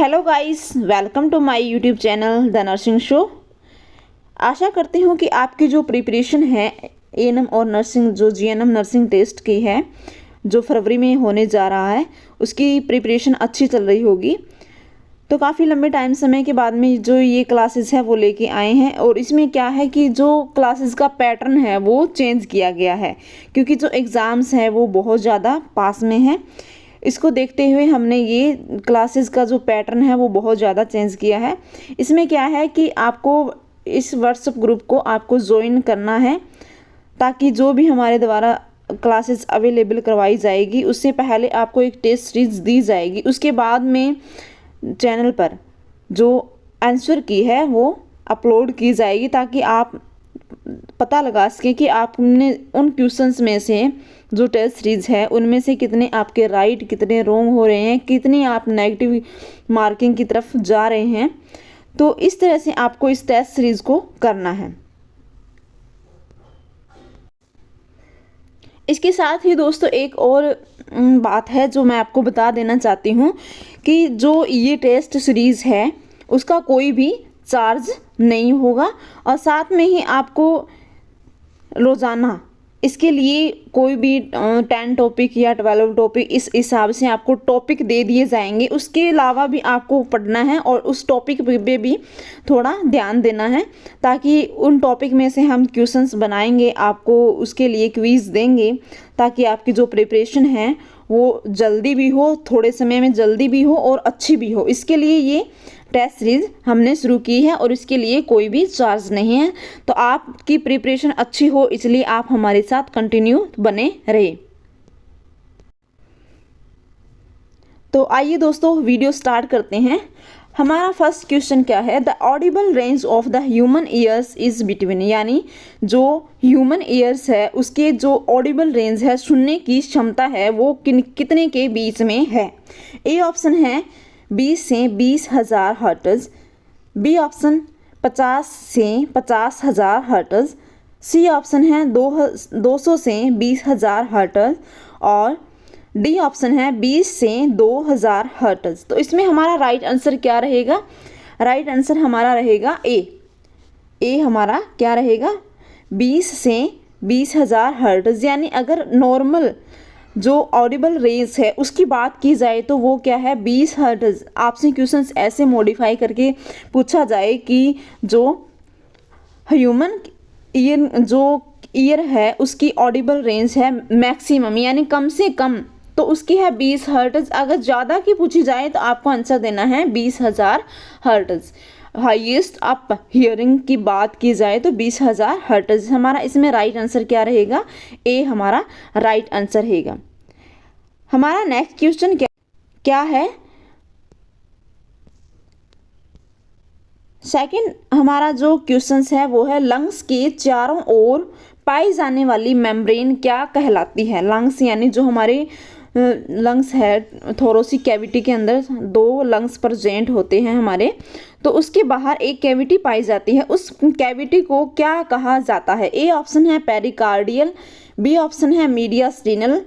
Hello guys, welcome to my YouTube channel the nursing show. आशा करती हूँ कि आपकी जो प्रिपरेशन है एएनएम और नर्सिंग जो जीएनएम नर्सिंग टेस्ट की है जो फरवरी में होने जा रहा है उसकी प्रिपरेशन अच्छी चल रही होगी। तो काफ़ी लंबे टाइम समय के बाद में जो ये क्लासेस है वो लेके आए हैं और इसमें क्या है कि जो क्लासेस का पैटर्न है वो चेंज किया गया है क्योंकि जो एग्ज़ाम्स हैं वो बहुत ज़्यादा पास में हैं। इसको देखते हुए हमने ये क्लासेस का जो पैटर्न है वो बहुत ज़्यादा चेंज किया है। इसमें क्या है कि आपको इस व्हाट्सएप ग्रुप को आपको ज्वाइन करना है ताकि जो भी हमारे द्वारा क्लासेस अवेलेबल करवाई जाएगी उससे पहले आपको एक टेस्ट सीरीज दी जाएगी। उसके बाद में चैनल पर जो आंसर की है वो अपलोड की जाएगी ताकि आप पता लगा सकें कि आपने उन क्वेश्चंस में से जो टेस्ट सीरीज है उनमें से कितने आपके राइट कितने रॉन्ग हो रहे हैं, कितनी आप नेगेटिव मार्किंग की तरफ जा रहे हैं। तो इस तरह से आपको इस टेस्ट सीरीज को करना है। इसके साथ ही दोस्तों एक और बात है जो मैं आपको बता देना चाहती हूँ कि जो ये टेस्ट सीरीज़ है उसका कोई भी चार्ज नहीं होगा और साथ में ही आपको रोज़ाना इसके लिए कोई भी 10 टॉपिक या 12 टॉपिक इस हिसाब से आपको टॉपिक दे दिए जाएंगे। उसके अलावा भी आपको पढ़ना है और उस टॉपिक पे भी थोड़ा ध्यान देना है ताकि उन टॉपिक में से हम क्वेश्चंस बनाएंगे, आपको उसके लिए क्विज देंगे ताकि आपकी जो प्रिपरेशन है वो जल्दी भी हो, थोड़े समय में जल्दी भी हो और अच्छी भी हो। इसके लिए ये टेस्ट सीरीज हमने शुरू की है और इसके लिए कोई भी चार्ज नहीं है। तो आपकी प्रिपरेशन अच्छी हो इसलिए आप हमारे साथ कंटिन्यू बने रहे। तो आइए दोस्तों वीडियो स्टार्ट करते हैं। हमारा फर्स्ट क्वेश्चन क्या है, the Audible range of the human ears is between, यानी जो ह्यूमन ईयर्स है उसके जो ऑडिबल रेंज है सुनने की क्षमता है वो कितने के बीच में है। ए ऑप्शन है 20 से 20,000 हर्ट्ज, बी ऑप्शन 50 से 50,000 हर्ट्ज, सी ऑप्शन है 200 से 20,000 हर्ट्ज और डी ऑप्शन है 20 से 2,000 हर्ट्ज। तो इसमें हमारा राइट आंसर क्या रहेगा? राइट आंसर हमारा रहेगा ए हमारा क्या रहेगा 20 से 20,000 हर्ट्ज। यानी अगर नॉर्मल जो ऑडिबल रेंज है उसकी बात की जाए तो वो क्या है 20 हर्ट्ज। आपसे क्वेश्चंस ऐसे मॉडिफाई करके पूछा जाए कि जो ह्यूमन ईयर है उसकी ऑडिबल रेंज है मैक्सिमम यानी कम से कम, तो उसकी है 20 हर्ट्ज। अगर ज़्यादा की पूछी जाए तो आपको आंसर देना है 20,000 हर्ट्ज। हाईएस्ट अप हियरिंग की बात की जाए तो 20,000 हर्ट्ज। हमारा इसमें राइट आंसर क्या रहेगा? ए हमारा राइट आंसर रहेगा। हमारा नेक्स्ट क्वेश्चन क्या है? सेकंड हमारा जो क्वेश्चन है वो है लंग्स के चारों ओर पाई जाने वाली मेम्ब्रेन क्या कहलाती है। लंग्स यानी जो हमारे लंग्स है थोरोसिक कैविटी के अंदर 2 लंग्स प्रेजेंट होते हैं हमारे, तो उसके बाहर एक कैविटी पाई जाती है, उस कैविटी को क्या कहा जाता है? ए ऑप्शन है पेरिकार्डियल, बी ऑप्शन है मीडियास्टिनल,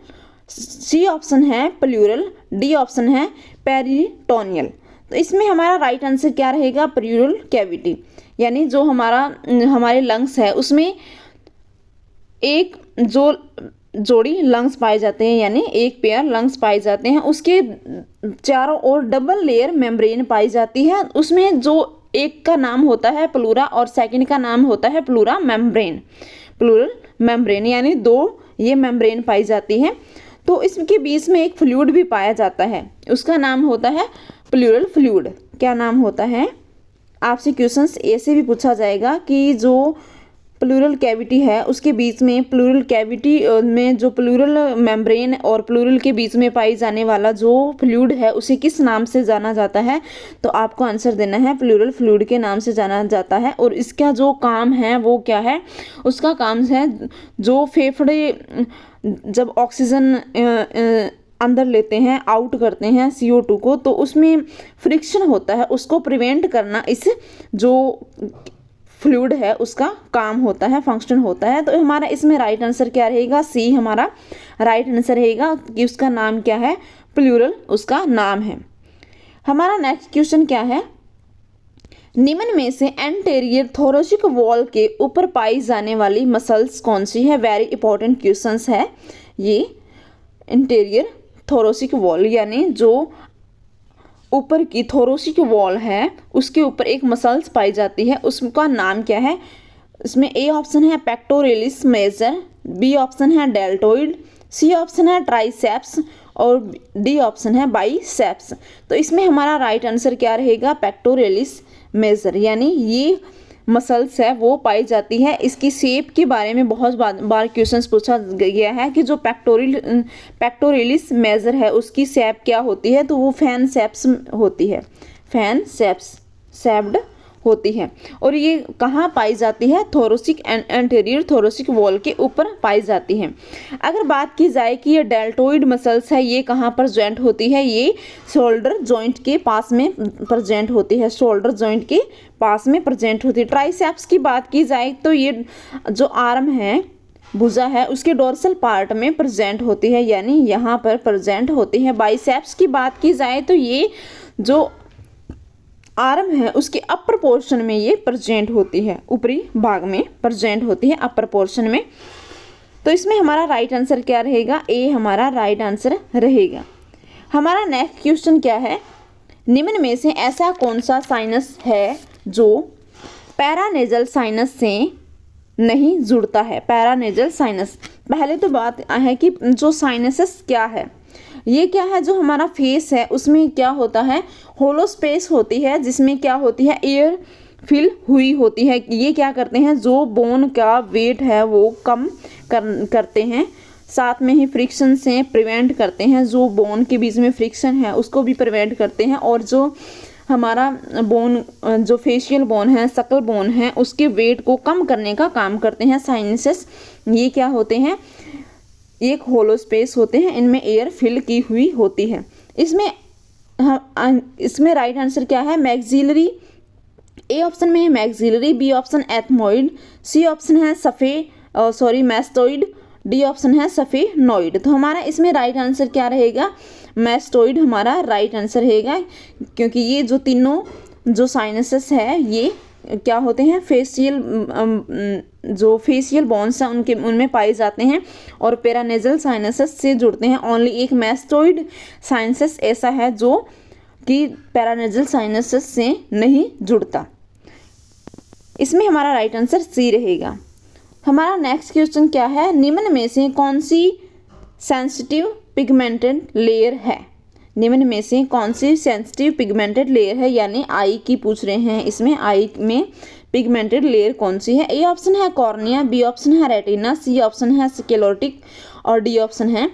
सी ऑप्शन है प्लूरल, डी ऑप्शन है पेरिटोनियल। तो इसमें हमारा राइट आंसर क्या रहेगा? Pleural cavity. यानी जो हमारे लंग्स है उसमें एक जो जोड़ी लंग्स पाए जाते हैं यानी एक पेयर लंग्स पाए जाते हैं, उसके चारों ओर डबल लेयर मेम्ब्रेन पाई जाती है। उसमें जो एक का नाम होता है प्लूरा और सेकंड का नाम होता है प्लूरा मेम्ब्रेन, प्लूरल मेम्ब्रेन, यानी 2 ये मेम्ब्रेन पाई जाती है। तो इसके बीच में एक फ्लूइड भी पाया जाता है, उसका नाम होता है प्लूरल फ्लूइड। क्या नाम होता है? आपसे क्वेश्चंस ऐसे भी पूछा जाएगा कि जो प्लूरल कैविटी है उसके बीच में प्लूरल कैविटी में जो प्लूरल मेम्ब्रेन और प्लूरल के बीच में पाई जाने वाला जो फ्लूइड है उसे किस नाम से जाना जाता है? तो आपको आंसर देना है प्लूरल फ्लूइड के नाम से जाना जाता है। और इसका जो काम है वो क्या है? उसका काम है जो फेफड़े जब ऑक्सीजन अंदर लेते हैं आउट करते हैं CO2 को, तो उसमें फ्रिक्शन होता है उसको प्रिवेंट करना इस जो फ्लूइड है उसका काम होता है, फंक्शन होता है। तो हमारा इसमें राइट आंसर क्या रहेगा? सी हमारा राइट आंसर रहेगा कि उसका नाम क्या है? प्लूरल उसका नाम है। हमारा नेक्स्ट क्वेश्चन क्या है, निम्न में से एंटेरियर थोरेसिक वॉल के ऊपर पाई जाने वाली मसल्स कौन सी है। वेरी इंपॉर्टेंट क्वेश्चंस है ये। एंटेरियर थोरेसिक वॉल यानी जो ऊपर की थोरेसिक वॉल है उसके ऊपर एक मसल्स पाई जाती है, उसका नाम क्या है। इसमें ए ऑप्शन है पेक्टोरियलिस मेजर, बी ऑप्शन है डेल्टोइड, सी ऑप्शन है ट्राइसेप्स और डी ऑप्शन है बाइसेप्स। तो इसमें हमारा राइट आंसर क्या रहेगा, पेक्टोरियलिस मेजर, यानी ये मसल्स है वो पाई जाती है। इसकी शेप के बारे में बहुत बार क्वेश्चंस पूछा गया है कि जो पेक्टोरियलिस मेजर है उसकी शेप क्या होती है, तो वो फैन शेप्स होती है, फैन शेप्ड होती है। और ये कहाँ पाई जाती है, थोरेसिक एंटेरियर थोरेसिक वॉल के ऊपर पाई जाती है। अगर बात की जाए कि ये डेल्टोइड मसल्स है ये कहाँ पर प्रेजेंट होती है, ये शोल्डर जॉइंट के पास में प्रेजेंट होती है, शोल्डर जॉइंट के पास में प्रेजेंट होती है। ट्राइसेप्स की बात की जाए तो ये जो आर्म है, भुजा है, उसके डोर्सल पार्ट में प्रेजेंट होती है, यानी यहाँ पर प्रेजेंट होती है। बाइसेप्स की बात की जाए तो ये जो आर्म है उसके अपर पोर्शन में ये प्रेजेंट होती है, ऊपरी भाग में प्रेजेंट होती है अपर पोर्शन में। तो इसमें हमारा राइट आंसर क्या रहेगा, ए हमारा राइट आंसर रहेगा। हमारा नेक्स्ट क्वेश्चन क्या है, निम्न में से ऐसा कौन सा साइनस है जो पैरानेजल साइनस से नहीं जुड़ता है। पैरानेजल साइनस, पहले तो बात है कि जो साइनसेस क्या है, ये क्या है, जो हमारा फेस है उसमें क्या होता है, होलो स्पेस होती है जिसमें क्या होती है, एयर फिल हुई होती है। ये क्या करते हैं, जो बोन का वेट है वो कम करते हैं, साथ में ही फ्रिक्शन से प्रिवेंट करते हैं, जो बोन के बीच में फ्रिक्शन है उसको भी प्रिवेंट करते हैं, और जो हमारा बोन, जो फेशियल बोन है, सकल बोन है, उसके वेट को कम करने का काम करते हैं साइनसेस। ये क्या होते हैं, एक होलो स्पेस होते हैं, इनमें एयर फिल की हुई होती है। इसमें राइट आंसर क्या है, मैक्सिलरी। ए ऑप्शन में है maxillary, B option ethmoid, C option है मैस्टोइड, डी ऑप्शन है सफेनोइड। तो हमारा इसमें राइट आंसर क्या रहेगा, मैस्टोइड हमारा राइट आंसर रहेगा, क्योंकि ये जो तीनों जो साइनसेस है ये क्या होते हैं, जो फेशियल बोन्स हैं उनमें पाए जाते हैं और पैरानेजल साइनसेस से जुड़ते हैं। ओनली एक मैस्टोइड साइनसेस ऐसा है जो कि पैरानेजल साइनसेस से नहीं जुड़ता। इसमें हमारा राइट आंसर सी रहेगा। हमारा नेक्स्ट क्वेश्चन क्या है, निम्न में से कौन सी सेंसिटिव पिगमेंटेड लेयर है। निम्न में से कौन सी सेंसिटिव पिगमेंटेड लेयर है, यानी आई की पूछ रहे हैं। इसमें आई में पिगमेंटेड लेयर कौन सी है। ए ऑप्शन है कॉर्निया, बी ऑप्शन है रेटिना, सी ऑप्शन है स्क्लेरोटिक और डी ऑप्शन है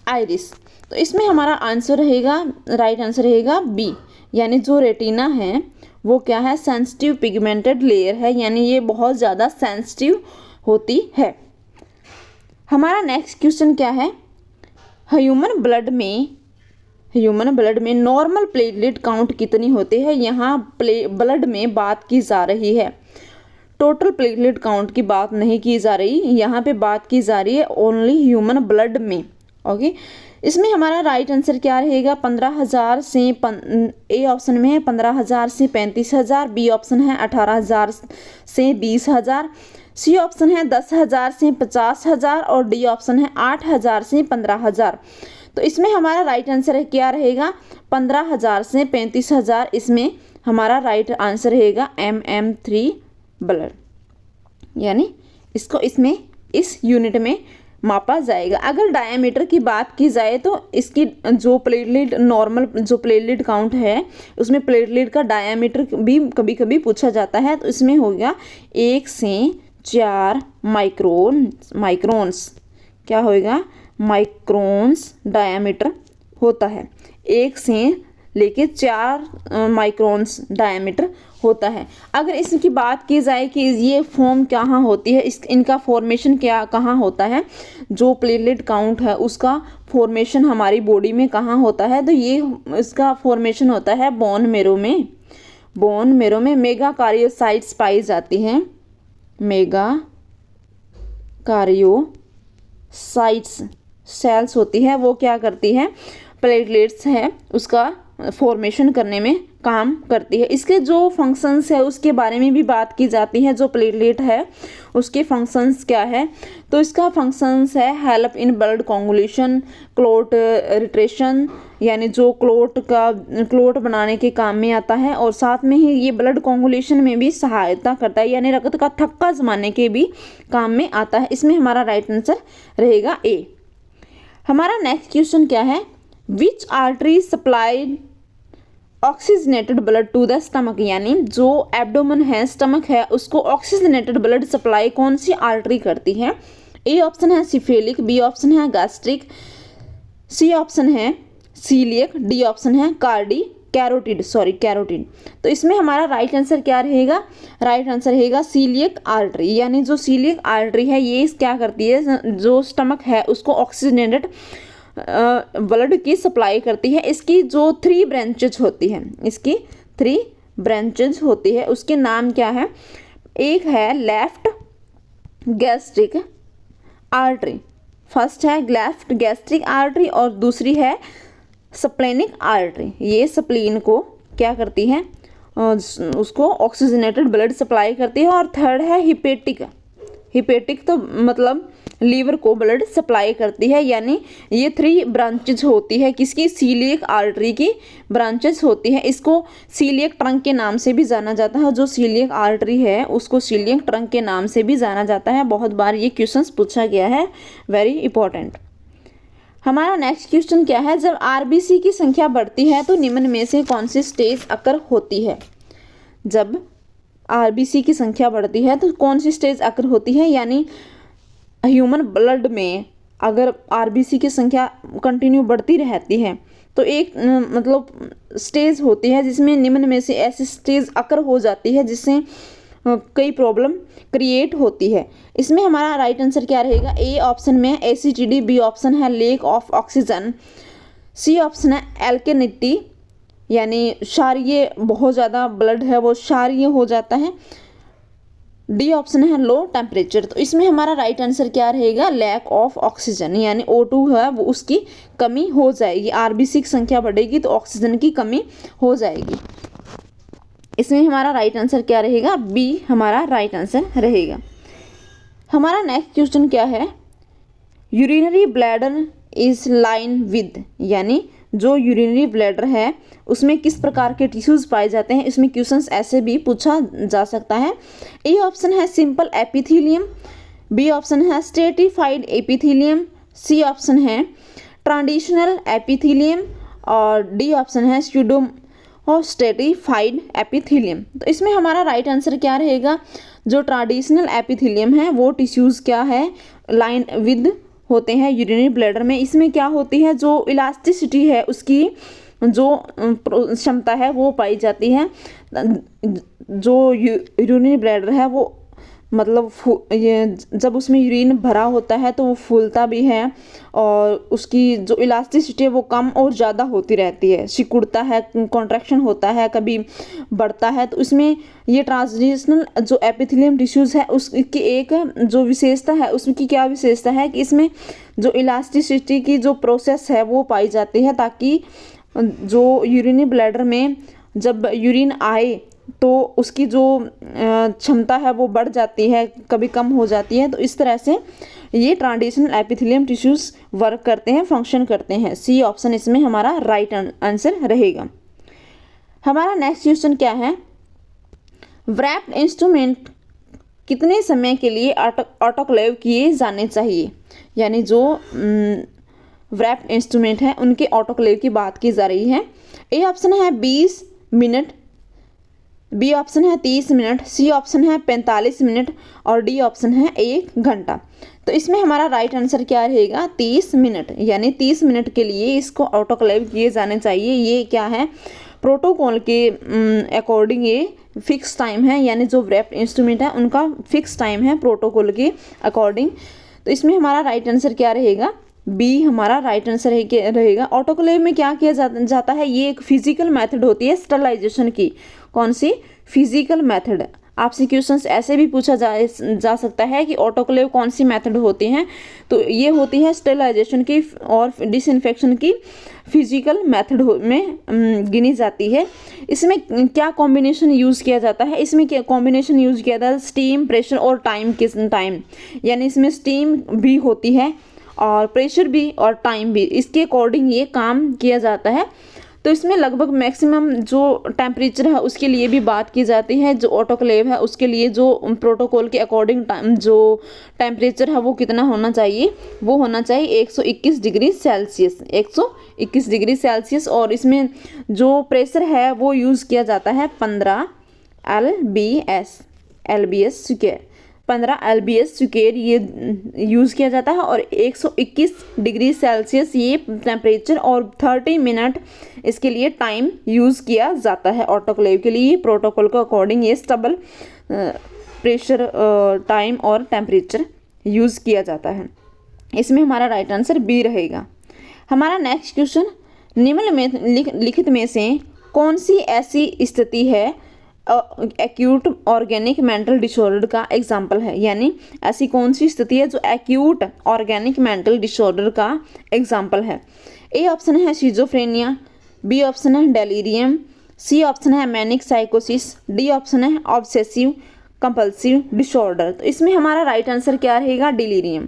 आइरिस। तो इसमें हमारा आंसर रहेगा, राइट आंसर रहेगा बी, यानी जो रेटिना है वो क्या है, सेंसिटिव पिगमेंटेड लेयर है, यानी ये बहुत ज़्यादा सेंसिटिव होती है। हमारा नेक्स्ट क्वेश्चन क्या है, ह्यूमन ब्लड में नॉर्मल प्लेटलेट काउंट कितनी होती है। यहाँ ब्लड में बात की जा रही है, टोटल प्लेटलेट काउंट की बात नहीं की जा रही, यहाँ पे बात की जा रही है ओनली ह्यूमन ब्लड में। ओके, इसमें हमारा राइट आंसर क्या रहेगा, 15,000 से ए ऑप्शन में है 15,000 से 35,000, बी ऑप्शन है 18,000 से 20,000, सी ऑप्शन है 10,000 से 50,000 और डी ऑप्शन है 8,000 से 15,000। तो इसमें हमारा राइट आंसर क्या रहेगा, 15,000 से 35,000। इसमें हमारा राइट आंसर रहेगा MM3 ब्लड, यानी इसको इसमें इस यूनिट में मापा जाएगा। अगर डायमीटर की बात की जाए तो इसकी जो प्लेटलेट नॉर्मल जो प्लेटलेट काउंट है उसमें प्लेटलेट का डायमीटर भी कभी कभी पूछा जाता है, तो इसमें हो गया 1 से 4 माइक्रोन्स, क्या होएगा, माइक्रोन्स डायमीटर होता है, 1 से लेके 4 माइक्रोन्स डायमीटर होता है। अगर इसकी बात की जाए कि ये फॉर्म कहाँ होती है, इनका फॉर्मेशन कहाँ होता है, जो प्लेटलेट काउंट है उसका फॉर्मेशन हमारी बॉडी में कहाँ होता है, तो ये इसका फॉर्मेशन होता है बोन मेरो में। बोन मेरो में मेगा कार्योसाइट्स पाई जाती हैं, मेगा कार्योसाइट्स सेल्स होती है, वो क्या करती है, प्लेटलेट्स है उसका फॉर्मेशन करने में काम करती है। इसके जो फंक्शंस है उसके बारे में भी बात की जाती है। जो प्लेटलेट है उसके फंक्शंस क्या है, तो इसका फंक्शंस है help in blood coagulation, clot retraction, यानी जो क्लोट बनाने के काम में आता है, और साथ में ही ये ब्लड कोगुलेशन में भी सहायता करता है, यानी रक्त का थक्का जमाने के भी काम में आता है। इसमें हमारा राइट आंसर रहेगा ए। हमारा नेक्स्ट क्वेश्चन क्या है, which artery supplied oxygenated blood to the stomach, यानी जो एब्डोमेन है, स्टमक है, उसको ऑक्सीजनेटेड ब्लड सप्लाई कौन सी आर्टरी करती है। ए ऑप्शन है सिफेलिक, बी ऑप्शन है गैस्ट्रिक, सी ऑप्शन है सीलियक, डी ऑप्शन है कैरोटिड। तो इसमें हमारा राइट आंसर क्या रहेगा, राइट आंसर रहेगा सीलियक आर्टरी, यानी जो सीलियक आर्टरी है ये क्या करती है, जो स्टमक है उसको ऑक्सीजनेटेड ब्लड की सप्लाई करती है। इसकी जो 3 ब्रांचेज होती है, इसकी 3 ब्रांचेज होती है, उसके नाम क्या है, एक है लेफ्ट गैस्ट्रिक आर्टरी, फर्स्ट है लेफ्ट गैस्ट्रिक आर्टरी, और दूसरी है स्प्लेनिक आर्टरी। ये स्प्लीन को क्या करती है, उसको ऑक्सीजनेटेड ब्लड सप्लाई करती है। और थर्ड है हिपेटिक तो मतलब लीवर को ब्लड सप्लाई करती है। यानी ये 3 ब्रांचेज होती है किसकी, सीलियक आर्टरी की ब्रांचेस होती है। इसको सीलियक ट्रंक के नाम से भी जाना जाता है, जो सीलियक आर्टरी है उसको सीलियक ट्रंक के नाम से भी जाना जाता है। बहुत बार ये क्वेश्चंस पूछा गया है, वेरी इंपॉर्टेंट। हमारा नेक्स्ट क्वेश्चन क्या है, जब आरबीसी की संख्या बढ़ती है तो निम्न में से कौन सी स्टेज अकर होती है। जब आरबीसी की संख्या बढ़ती है तो कौन सी स्टेज अकर होती है, यानी ह्यूमन ब्लड में अगर आरबीसी की संख्या कंटिन्यू बढ़ती रहती है तो एक मतलब स्टेज होती है जिसमें निम्न में से ऐसी स्टेज अकर हो जाती है जिससे कई प्रॉब्लम क्रिएट होती है। इसमें हमारा राइट आंसर क्या रहेगा, ए ऑप्शन में एसिडिटी, बी ऑप्शन है lack of oxygen, C option है एल्केनिटी, यानी क्षारीय बहुत ज़्यादा ब्लड है वो क्षारीय हो जाता है, डी ऑप्शन है लो टेम्परेचर। तो इसमें हमारा राइट आंसर क्या रहेगा, लैक ऑफ ऑक्सीजन, यानी O2 है वो उसकी कमी हो जाएगी। आरबीसी की संख्या बढ़ेगी तो ऑक्सीजन की कमी हो जाएगी। इसमें हमारा राइट आंसर क्या रहेगा, बी हमारा राइट आंसर रहेगा। हमारा नेक्स्ट क्वेश्चन क्या है, urinary bladder is line with, यानी जो यूरिनरी ब्लैडर है उसमें किस प्रकार के टिश्यूज पाए जाते हैं। इसमें क्वेश्चंस ऐसे भी पूछा जा सकता है। ए ऑप्शन है सिंपल एपिथेलियम, बी ऑप्शन है स्ट्रेटिफाइड एपिथेलियम, सी ऑप्शन है ट्रांडिशनल एपिथेलियम, और डी ऑप्शन है स्ट्रेटिफाइड एपिथेलियम। तो इसमें हमारा राइट आंसर क्या रहेगा, जो ट्रेडिशनल एपिथेलियम है वो टिश्यूज क्या है, लाइन विद होते हैं यूरिनरी ब्लैडर में। इसमें क्या होती है, जो इलास्टिसिटी है उसकी जो क्षमता है वो पाई जाती है। जो यूरिनरी ब्लैडर है वो मतलब ये जब उसमें यूरिन भरा होता है तो वो फूलता भी है, और उसकी जो इलास्टिसिटी है वो कम और ज़्यादा होती रहती है, सिकुड़ता है, कॉन्ट्रैक्शन होता है, कभी बढ़ता है। तो इसमें ये ट्रांजिशनल जो एपिथेलियम टिश्यूज़ है उसकी एक जो विशेषता है, उसकी क्या विशेषता है कि इसमें जो इलास्टिसिटी की जो प्रोसेस है वो पाई जाती है, ताकि जो यूरिनरी ब्लैडर में जब यूरिन आए तो उसकी जो क्षमता है वो बढ़ जाती है, कभी कम हो जाती है। तो इस तरह से ये ट्रांजिशनल एपिथेलियम टिश्यूज वर्क करते हैं, फंक्शन करते हैं। सी ऑप्शन इसमें हमारा राइट आंसर रहेगा। हमारा नेक्स्ट क्वेश्चन क्या है, व्रैप्ड इंस्ट्रूमेंट कितने समय के लिए ऑटोक्लेव किए जाने चाहिए, यानी जो व्रैप्ड इंस्ट्रूमेंट है उनके ऑटोक्लेव की बात की जा रही है। ए ऑप्शन है 20 मिनट, बी ऑप्शन है 30 मिनट, सी ऑप्शन है 45 मिनट, और डी ऑप्शन है 1 घंटा। तो इसमें हमारा राइट आंसर क्या रहेगा, 30 मिनट, यानी 30 मिनट के लिए इसको ऑटोक्लेव किए जाने चाहिए। ये क्या है, प्रोटोकॉल के अकॉर्डिंग ये फिक्स टाइम है, यानी जो व्रैप्ड इंस्ट्रूमेंट है उनका फिक्स टाइम है प्रोटोकॉल के अकॉर्डिंग। तो इसमें हमारा राइट आंसर क्या रहेगा, बी हमारा राइट आंसर रहेगा। ऑटोक्लेव में क्या किया जाता है, ये एक फिजिकल मेथड होती है स्टरलाइजेशन की। कौन सी, फिजिकल मेथड। आपसे क्वेश्चंस ऐसे भी पूछा जा सकता है कि ऑटोक्लेव कौन सी मेथड होती हैं, तो ये होती है स्टेरिलाइजेशन की और डिसइंफेक्शन की फिजिकल मेथड में गिनी जाती है। इसमें क्या कॉम्बिनेशन यूज़ किया जाता है, इसमें क्या कॉम्बिनेशन यूज़ किया जाता है, स्टीम, प्रेशर और टाइम, यानी इसमें स्टीम भी होती है और प्रेशर भी और टाइम भी, इसके अकॉर्डिंग ये काम किया जाता है। तो इसमें लगभग मैक्सिमम जो टेम्परेचर है उसके लिए भी बात की जाती है, जो ऑटोक्लेव है उसके लिए जो प्रोटोकॉल के अकॉर्डिंग जो टेम्परेचर है वो कितना होना चाहिए, वो होना चाहिए 121 डिग्री सेल्सियस, 121 डिग्री सेल्सियस। और इसमें जो प्रेशर है वो यूज़ किया जाता है 15 LBS स्क्वायर, 15 LBS स्क्वायर ये यूज़ किया जाता है। और 121 डिग्री सेल्सियस ये टेम्परेचर और 30 मिनट इसके लिए टाइम यूज़ किया जाता है ऑटोक्लेव के लिए। प्रोटोकॉल के अकॉर्डिंग ये स्टेबल प्रेशर, टाइम और टेम्परेचर यूज़ किया जाता है। इसमें हमारा राइट आंसर बी रहेगा। हमारा नेक्स्ट क्वेश्चन, निम्न में लिखित में से कौन सी ऐसी स्थिति है एक्यूट ऑर्गेनिक मेंटल डिसऑर्डर का एग्जाम्पल है, यानी ऐसी कौन सी स्थिति है जो एक्यूट ऑर्गेनिक मेंटल डिसऑर्डर का एग्जाम्पल है। ए ऑप्शन है शिजोफ्रेनिया, बी ऑप्शन है डेलीरियम, सी ऑप्शन है मैनिक साइकोसिस, डी ऑप्शन है ऑब्सेसिव कंपल्सिव डिसऑर्डर। तो इसमें हमारा राइट आंसर क्या रहेगा, डिलीरियम,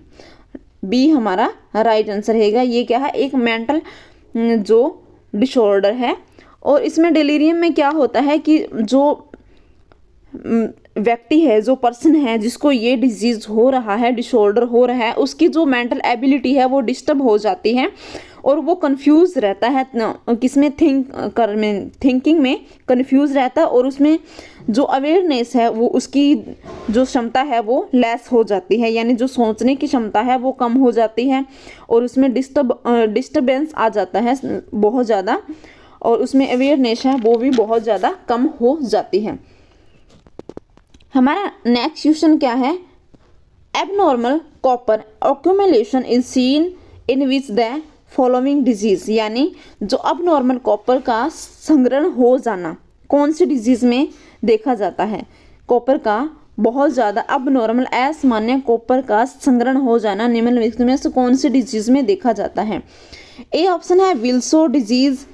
बी हमारा राइट आंसर रहेगा। ये क्या है, एक मेंटल जो डिसऑर्डर है। और इसमें डिलीरियम में क्या होता है कि जो व्यक्ति है, जो पर्सन है जिसको ये डिजीज़ हो रहा है, डिसऑर्डर हो रहा है, उसकी जो मेंटल एबिलिटी है वो डिस्टर्ब हो जाती है और वो कंफ्यूज रहता है, किसमें थिंकिंग में कंफ्यूज रहता है और उसमें जो अवेयरनेस है वो उसकी जो क्षमता है वो लेस हो जाती है, यानी जो सोचने की क्षमता है वो कम हो जाती है और उसमें डिस्टर्बेंस आ जाता है बहुत ज़्यादा और उसमें अवेयरनेस है वो भी बहुत ज़्यादा कम हो जाती है। हमारा नेक्स्ट क्वेश्चन क्या है, abnormal copper accumulation is seen in which the following disease, यानी जो अबनॉर्मल कॉपर का संग्रहण हो जाना कौन सी डिजीज़ में देखा जाता है। कॉपर का बहुत ज़्यादा अबनॉर्मल असामान्य कॉपर का संग्रहण हो जाना निम्नलिखित में से कौन सी डिजीज़ में देखा जाता है। ए ऑप्शन है विल्सो डिजीज़,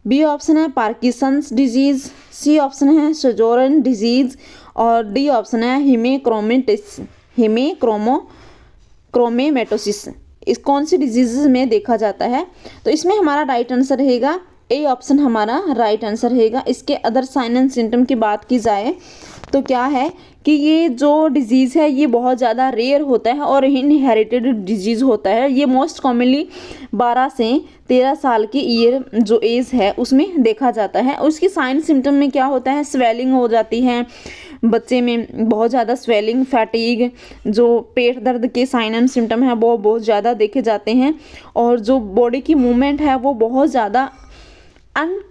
बी ऑप्शन है पार्किसंस डिजीज़, सी ऑप्शन है शोजोरन डिजीज़ और डी ऑप्शन है हिमेक्रोमेटोसिस। इस कौन सी डिजीज़ में देखा जाता है, तो इसमें हमारा राइट आंसर रहेगा ए ऑप्शन हमारा राइट आंसर रहेगा। इसके अदर साइन एंड सिम्टम की बात की जाए तो क्या है कि ये जो डिजीज़ है ये बहुत ज़्यादा रेयर होता है और इनहेरिटेड डिजीज़ होता है। ये मोस्ट कॉमनली 12 से 13 साल की ईयर जो एज है उसमें देखा जाता है। उसकी साइन सिम्टम में क्या होता है, स्वेलिंग हो जाती है बच्चे में, बहुत ज़्यादा स्वेलिंग, फैटीग, जो पेट दर्द के साइन एंड सिम्टम है वो बहुत ज़्यादा देखे जाते हैं और जो बॉडी की मूवमेंट है वो बहुत ज़्यादा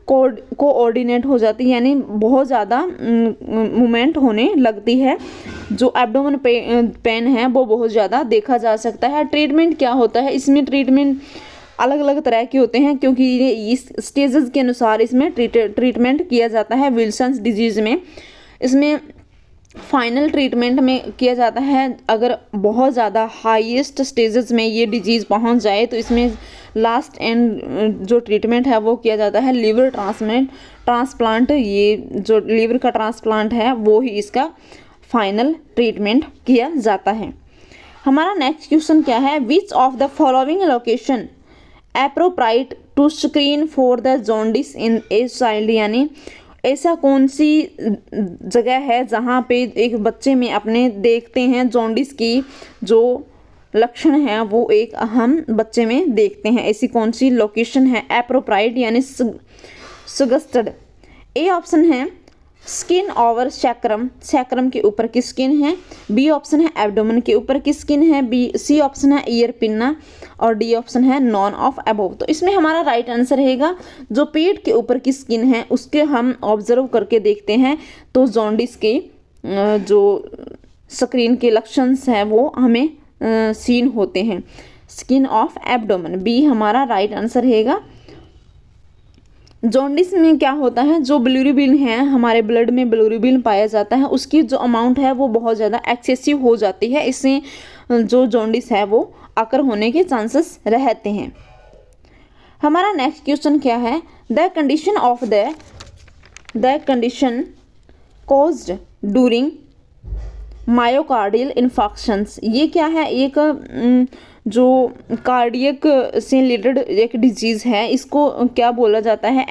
कोऑर्डिनेट हो जाती है, यानी बहुत ज़्यादा मूवमेंट होने लगती है। जो एब्डोमेन पेन है वो बहुत ज़्यादा देखा जा सकता है। ट्रीटमेंट क्या होता है, इसमें ट्रीटमेंट अलग अलग तरह के होते हैं क्योंकि ये इस स्टेजेस के अनुसार इसमें ट्रीटमेंट किया जाता है। विल्सन्स डिजीज़ में इसमें फाइनल ट्रीटमेंट में किया जाता है। अगर बहुत ज़्यादा हाईएस्ट स्टेजेस में ये डिजीज़ पहुंच जाए तो इसमें लास्ट एंड जो ट्रीटमेंट है वो किया जाता है लीवर ट्रांसप्लांट। ये जो लीवर का ट्रांसप्लांट है वो ही इसका फाइनल ट्रीटमेंट किया जाता है। हमारा नेक्स्ट क्वेश्चन क्या है, which of the following location appropriate to screen for the jaundice in a child, यानी ऐसा कौन सी जगह है जहाँ पे एक बच्चे में अपने देखते हैं जॉन्डिस की जो लक्षण है वो एक अहम बच्चे में देखते हैं, ऐसी कौन सी लोकेशन है एप्रोप्राइट यानी सजेस्टेड। ए ऑप्शन है स्किन ओवर सैक्रम, सैक्रम के ऊपर की स्किन है, बी ऑप्शन है एब्डोमेन के ऊपर की स्किन है, सी ऑप्शन है ईयर पिन्ना और डी ऑप्शन है नॉन ऑफ अबोव। तो इसमें हमारा राइट आंसर रहेगा जो पेट के ऊपर की स्किन है उसके हम ऑब्जर्व करके देखते हैं तो जॉन्डिस के जो स्क्रीन के लक्षण हैं वो हमें सीन होते हैं। स्किन ऑफ एब्डोमेन, बी हमारा राइट आंसर रहेगा। जॉन्डिस में क्या होता है, जो बिलिरुबिन है, हमारे ब्लड में बिलिरुबिन पाया जाता है, उसकी जो अमाउंट है वो बहुत ज़्यादा एक्सेसिव हो जाती है। इससे जो जॉन्डिस है वो आकर होने के चांसेस रहते हैं। हमारा नेक्स्ट क्वेश्चन क्या है, the condition caused during myocardial इन्फाक्शंस। ये क्या है, एक जो कार्डियक से रिलेटेड एक डिजीज़ है, इसको क्या बोला जाता है,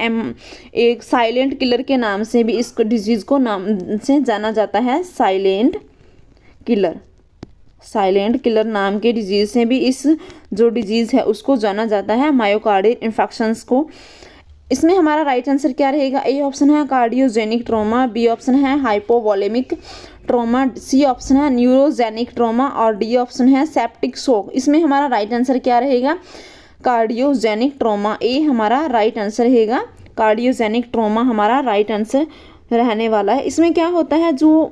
एक साइलेंट किलर के नाम से भी इस डिजीज़ को नाम से जाना जाता है, साइलेंट किलर नाम के डिजीज़ से भी इस जो डिजीज़ है उसको जाना जाता है, मायोकार्डियल इन्फेक्शंस को। इसमें हमारा राइट आंसर क्या रहेगा, ए ऑप्शन है कार्डियोजेनिक ट्रॉमा, बी ऑप्शन है हाइपोवोलेमिक ट्रॉमा, सी ऑप्शन है न्यूरोजेनिक ट्रॉमा और डी ऑप्शन है सेप्टिक शॉक। इसमें हमारा राइट आंसर क्या रहेगा, कार्डियोजेनिक ट्रॉमा, ए हमारा राइट आंसर रहेगा, कार्डियोजेनिक ट्रॉमा हमारा राइट आंसर रहने वाला है। इसमें क्या होता है, जो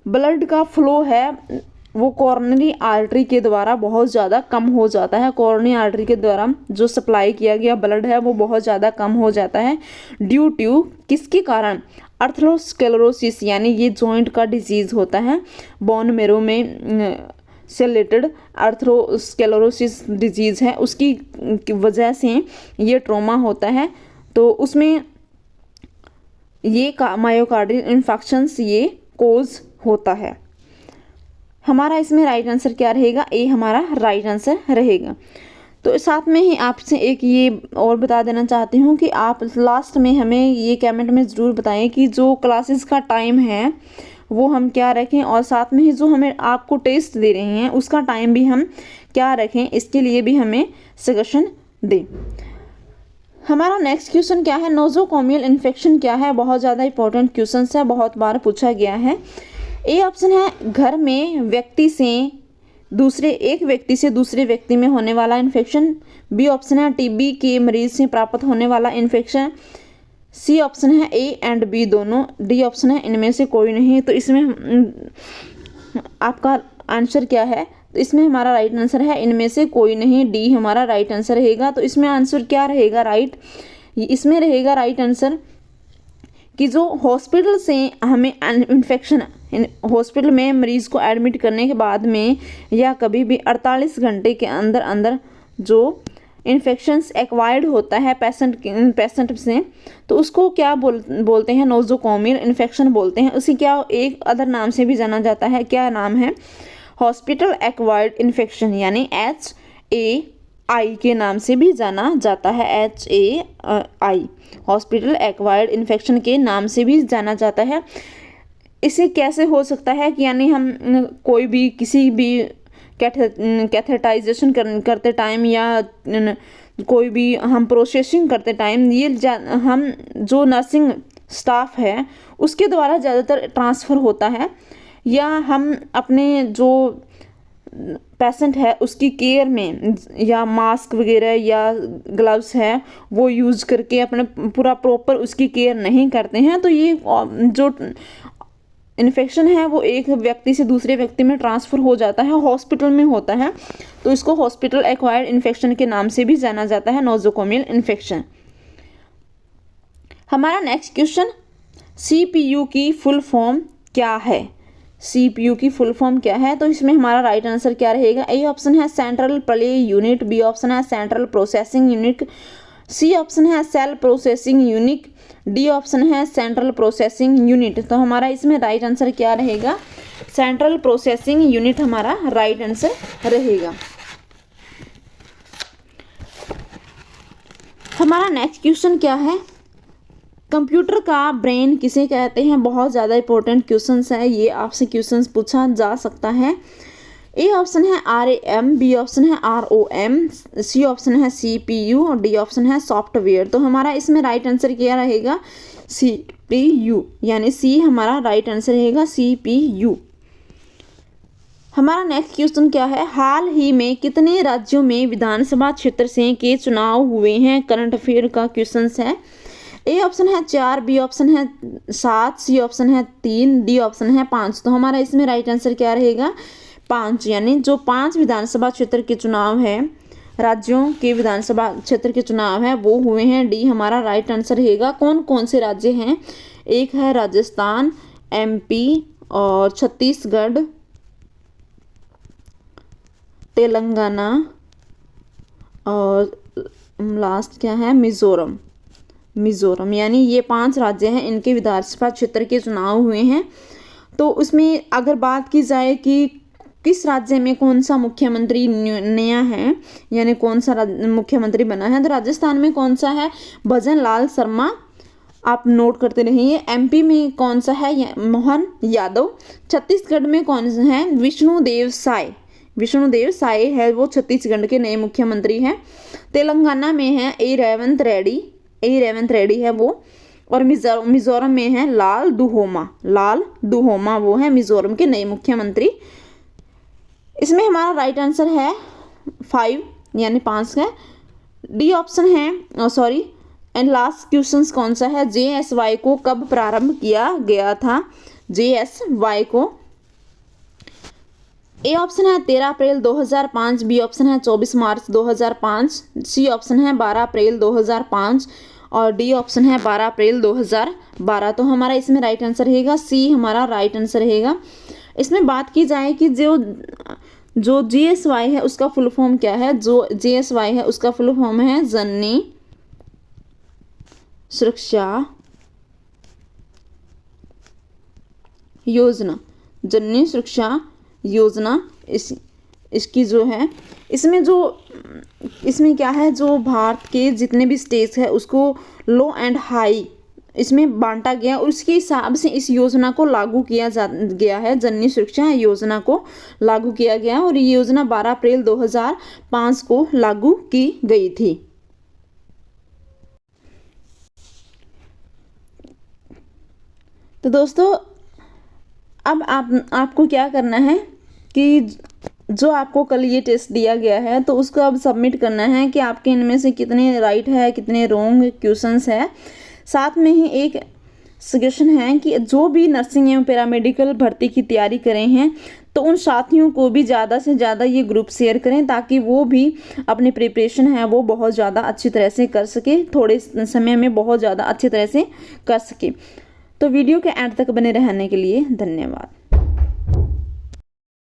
ब्लड का फ्लो है वो कॉरोनरी आर्टरी के द्वारा बहुत ज़्यादा कम हो जाता है, कॉरोनरी आर्टरी के द्वारा जो सप्लाई किया गया ब्लड है वो बहुत ज़्यादा कम हो जाता है, ड्यू टू किसके कारण, अर्थरोस्क्लेरोसिस, यानी ये जॉइंट का डिजीज़ होता है, बोन मेरो में से रिलेटेड अर्थरोस्क्लेरोसिस डिजीज़ है, उसकी वजह से ये ट्रॉमा होता है। तो उसमें ये मायोकार्डियल इन्फेक्शंस ये कोज होता है। हमारा इसमें राइट आंसर क्या रहेगा, ए हमारा राइट आंसर रहेगा। तो साथ में ही आपसे एक ये और बता देना चाहती हूँ कि आप लास्ट में हमें ये कमेंट में ज़रूर बताएं कि जो क्लासेस का टाइम है वो हम क्या रखें, और साथ में ही जो हमें आपको टेस्ट दे रहे हैं उसका टाइम भी हम क्या रखें, इसके लिए भी हमें सजेशन दें। हमारा नेक्स्ट क्वेश्चन क्या है, नोजोकोमियल इन्फेक्शन क्या है, बहुत ज़्यादा इंपॉर्टेंट क्वेश्चन है, बहुत बार पूछा गया है। ए ऑप्शन है घर में एक व्यक्ति से दूसरे व्यक्ति में होने वाला इन्फेक्शन, बी ऑप्शन है टीबी के मरीज से प्राप्त होने वाला इन्फेक्शन, सी ऑप्शन है ए एंड बी दोनों, डी ऑप्शन है इनमें से कोई नहीं। तो इसमें आपका आंसर क्या है, तो इसमें हमारा राइट आंसर है इनमें से कोई नहीं, डी हमारा राइट आंसर रहेगा। तो इसमें आंसर क्या रहेगा राइट, इसमें रहेगा राइट आंसर कि जो हॉस्पिटल से हमें इन्फेक्शन, हॉस्पिटल में मरीज़ को एडमिट करने के बाद में या कभी भी 48 घंटे के अंदर अंदर जो इन्फेक्शंस एक्वायर्ड होता है पेशेंट से, तो उसको क्या बोलते हैं, नोजोकोमियल इन्फेक्शन बोलते हैं। उसी क्या एक अदर नाम से भी जाना जाता है, क्या नाम है, हॉस्पिटल एक्वायर्ड इन्फेक्शन, यानी HAI के नाम से भी जाना जाता है, HAI हॉस्पिटल एक्वायर्ड इन्फेक्शन के नाम से भी जाना जाता है। इसे कैसे हो सकता है कि यानी हम कोई भी किसी भी कैथेटाइजेशन करते टाइम या कोई भी हम प्रोसेसिंग करते टाइम ये हम जो नर्सिंग स्टाफ है उसके द्वारा ज़्यादातर ट्रांसफ़र होता है, या हम अपने जो पेशेंट है उसकी केयर में या मास्क वगैरह या ग्लव्स है वो यूज़ करके अपने पूरा प्रॉपर उसकी केयर नहीं करते हैं, तो ये जो इन्फेक्शन है वो एक व्यक्ति से दूसरे व्यक्ति में ट्रांसफ़र हो जाता है, हॉस्पिटल में होता है, तो इसको हॉस्पिटल एक्वायर्ड इन्फेक्शन के नाम से भी जाना जाता है, नोजोकोमियल इन्फेक्शन। हमारा नेक्स्ट क्वेश्चन, CPU की फुल फॉर्म क्या है, CPU की फुल फॉर्म क्या है, तो इसमें हमारा राइट आंसर क्या रहेगा, ए ऑप्शन है central play unit, B option है central processing unit, C option है cell processing unit, D option है सेंट्रल प्रोसेसिंग यूनिट। तो हमारा इसमें राइट आंसर क्या रहेगा, सेंट्रल प्रोसेसिंग यूनिट हमारा राइट आंसर रहेगा। हमारा नेक्स्ट क्वेश्चन क्या है, कंप्यूटर का ब्रेन किसे कहते हैं, बहुत ज़्यादा इंपॉर्टेंट क्वेश्चंस है, ये आपसे क्वेश्चंस पूछा जा सकता है। ए ऑप्शन है RAM, बी ऑप्शन है ROM, सी ऑप्शन है CPU और डी ऑप्शन है सॉफ्टवेयर। तो हमारा इसमें राइट आंसर क्या रहेगा, CPU, यानी सी हमारा राइट आंसर रहेगा, CPU। हमारा नेक्स्ट क्वेश्चन क्या है, हाल ही में कितने राज्यों में विधानसभा क्षेत्र से के चुनाव हुए हैं, करंट अफेयर का क्वेश्चन है। ए ऑप्शन है 4, बी ऑप्शन है 7, सी ऑप्शन है 3, डी ऑप्शन है 5। तो हमारा इसमें राइट आंसर क्या रहेगा, 5, यानी जो 5 विधानसभा क्षेत्र के चुनाव है राज्यों के विधानसभा क्षेत्र के चुनाव है वो हुए हैं। डी हमारा राइट आंसर रहेगा। कौन कौन से राज्य हैं? एक है राजस्थान, MP और छत्तीसगढ़, तेलंगाना और लास्ट क्या है? मिजोरम। यानी ये 5 राज्य हैं, इनके विधानसभा क्षेत्र के चुनाव हुए हैं। तो उसमें अगर बात की जाए कि किस राज्य में कौन सा मुख्यमंत्री नया है, यानी कौन सा मुख्यमंत्री बना है, तो राजस्थान में कौन सा है? भजन लाल शर्मा, आप नोट करते रहिए। MP में कौन सा है? मोहन यादव। छत्तीसगढ़ में कौन सा है? विष्णुदेव साय है, वो छत्तीसगढ़ के नए मुख्यमंत्री हैं। तेलंगाना में है ए रेवंत रेड्डी है वो। और मिजोरम में है लाल दुहोमा वो है मिजोरम के नए मुख्यमंत्री। इसमें हमारा राइट आंसर है 5 यानी 5 है। डी ऑप्शन है सॉरी। एंड लास्ट क्वेश्चन कौन सा है? JSY को कब प्रारंभ किया गया था? JSY को ए ऑप्शन है 13 अप्रैल 2005, बी ऑप्शन है 24 मार्च 2005, सी ऑप्शन है 12 अप्रैल 2005 और डी ऑप्शन है 12 अप्रैल 2012। तो हमारा इसमें राइट आंसर रहेगा सी, हमारा राइट आंसर रहेगा। इसमें बात की जाए कि जो JSY है उसका फुल फॉर्म क्या है? जो JSY है उसका फुल फॉर्म है जननी सुरक्षा योजना। इसकी जो है इसमें क्या है, जो भारत के जितने भी स्टेट्स है उसको लो एंड हाई इसमें बांटा गया और उसके हिसाब से इस योजना को लागू किया गया है। जननी सुरक्षा योजना को लागू किया गया और ये योजना 12 अप्रैल 2005 को लागू की गई थी। तो दोस्तों अब आपको क्या करना है कि जो आपको कल ये टेस्ट दिया गया है तो उसको अब सबमिट करना है कि आपके इनमें से कितने राइट है कितने रॉन्ग क्वेश्चंस है। साथ में ही एक सजेशन है कि जो भी नर्सिंग एवं पैरामेडिकल भर्ती की तैयारी करें हैं तो उन साथियों को भी ज़्यादा से ज़्यादा ये ग्रुप शेयर करें ताकि वो भी अपनी प्रिपरेशन है वो बहुत ज़्यादा अच्छी तरह से कर सके, थोड़े समय में बहुत ज़्यादा अच्छी तरह से कर सके। तो वीडियो के एंड तक बने रहने के लिए धन्यवाद।